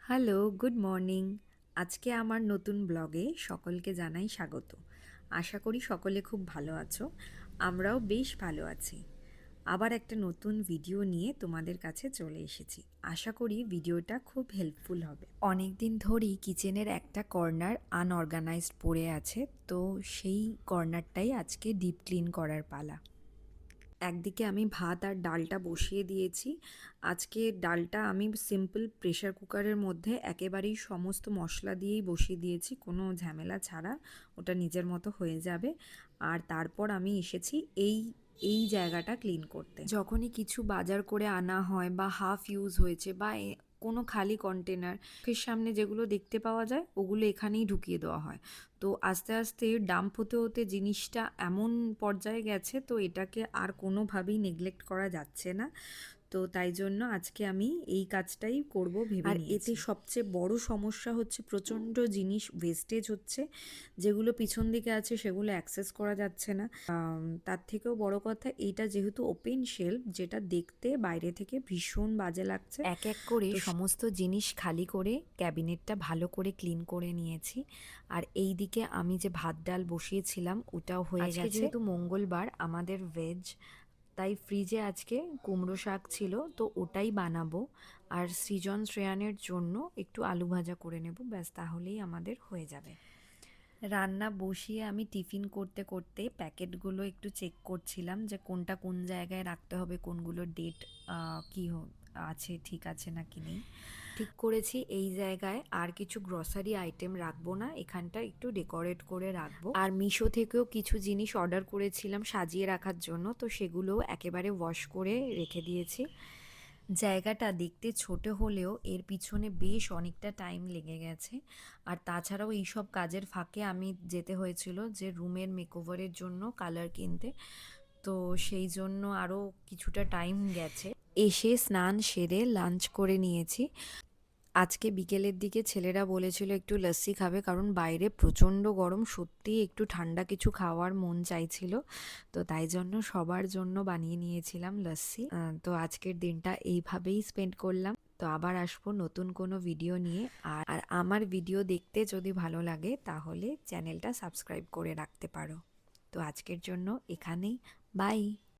Hello, good morning. আজকে আমার নতুন ব্লগে সকলকে জানাই স্বাগত। আশা করি সকলে খুব ভালো আছো। আমরাও বেশ ভালো আছি। আবার একটা নতুন ভিডিও নিয়ে তোমাদের কাছে চলে এসেছি। আশা করি ভিডিওটা খুব হেল্পফুল হবে। অনেক দিন ধরেই কিচেনের একটা কর্নার আনঅর্গানাইজড পড়ে আছে, তো সেই কর্নারটাই আজকে ডিপ ক্লিন করার পালা। একদিকে আমি ভাত আর ডালটা বসিয়ে দিয়েছি। আজকে ডালটা আমি সিম্পল প্রেশার কুকারের মধ্যে একেবারেই সমস্ত মশলা দিয়েই বসিয়ে দিয়েছি, কোনো ঝামেলা ছাড়া। ওটা নিজের মতো হয়ে যাবে। আর তারপর আমি এসেছি এই এই জায়গাটা ক্লিন করতে। যখনই কিছু বাজার করে আনা হয় বা হাফ ইউজ হয়েছে বা কোনো খালি কন্টেনার চোখের সামনে যেগুলো দেখতে পাওয়া যায় ওগুলো এখানেই ঢুকিয়ে দেওয়া হয়। তো আস্তে আস্তে ডাম্প হতে হতে জিনিসটা এমন পর্যায়ে গেছে, তো এটাকে আর কোনোভাবেই নেগলেক্ট করা যাচ্ছে না। তো তাই জন্য আজকে আমি এই কাজটাই করব ভেবে নিয়েছি। আর এতে সবচেয়ে বড় সমস্যা হচ্ছে প্রচণ্ড জিনিস ওয়েস্টেজ হচ্ছে, যেগুলো পিছন দিকে আছে সেগুলো অ্যাক্সেস করা যাচ্ছে না। তার থেকেও বড় কথা, এইটা যেহেতু ওপেন শেলফ, যেটা দেখতে বাইরে থেকে ভীষণ বাজে লাগছে। এক এক করে সমস্ত জিনিস খালি করে ক্যাবিনেটটা ভালো করে ক্লিন করে নিয়েছি। আর এই দিকে আমি যে ভাত ডাল বসিয়েছিলাম ওটাও হয়ে গেছে। যেহেতু মঙ্গলবার আমাদের ভেজ, তাই ফ্রিজে আজকে কুমড়ো শাক ছিল, তো ওটাই বানাবো। আর সৃজন শ্রেয়ানের জন্য একটু আলু ভাজা করে নেব, ব্যাস তাহলেই আমাদের হয়ে যাবে। রান্না বসিয়ে আমি টিফিন করতে করতে প্যাকেটগুলো একটু চেক করছিলাম যে কোনটা কোন জায়গায় রাখতে হবে, কোনগুলোর ডেট কী আছে, ঠিক আছে নাকি নেই। ঠিক করেছি এই জায়গায় আর কিছু গ্রসারি আইটেম রাখবো না, এখানটা একটু ডেকোরেট করে রাখবো। আর মিশো থেকেও কিছু জিনিস অর্ডার করেছিলাম সাজিয়ে রাখার জন্য, তো সেগুলো একেবারে ওয়াশ করে রেখে দিয়েছি। জায়গাটা দেখতে ছোট হলেও এর পিছনে বেশ অনেকটা টাইম লেগে গেছে। আর তাছাড়াও এইসব কাজের ফাঁকে আমি যেতে হয়েছিল যে রুমের মেকওভারের জন্য কালার কিনতে, তো সেই জন্য আরও কিছুটা টাইম গেছে। এসে স্নান সেরে লাঞ্চ করে নিয়েছি। আজকে বিকেলের দিকে ছেলেরা বলেছিল একটু লস্যি খাবে, কারণ বাইরে প্রচণ্ড গরম, সত্যিই একটু ঠান্ডা কিছু খাওয়ার মন চাইছিল। তো তাই জন্য সবার জন্য বানিয়ে নিয়েছিলাম লস্যি। তো আজকের দিনটা এইভাবেই স্পেন্ড করলাম। তো আবার আসবো নতুন কোনো ভিডিও নিয়ে। আর আমার ভিডিও দেখতে যদি ভালো লাগে তাহলে চ্যানেলটা সাবস্ক্রাইব করে রাখতে পারো। তো আজকের জন্য এখানেই, বাই।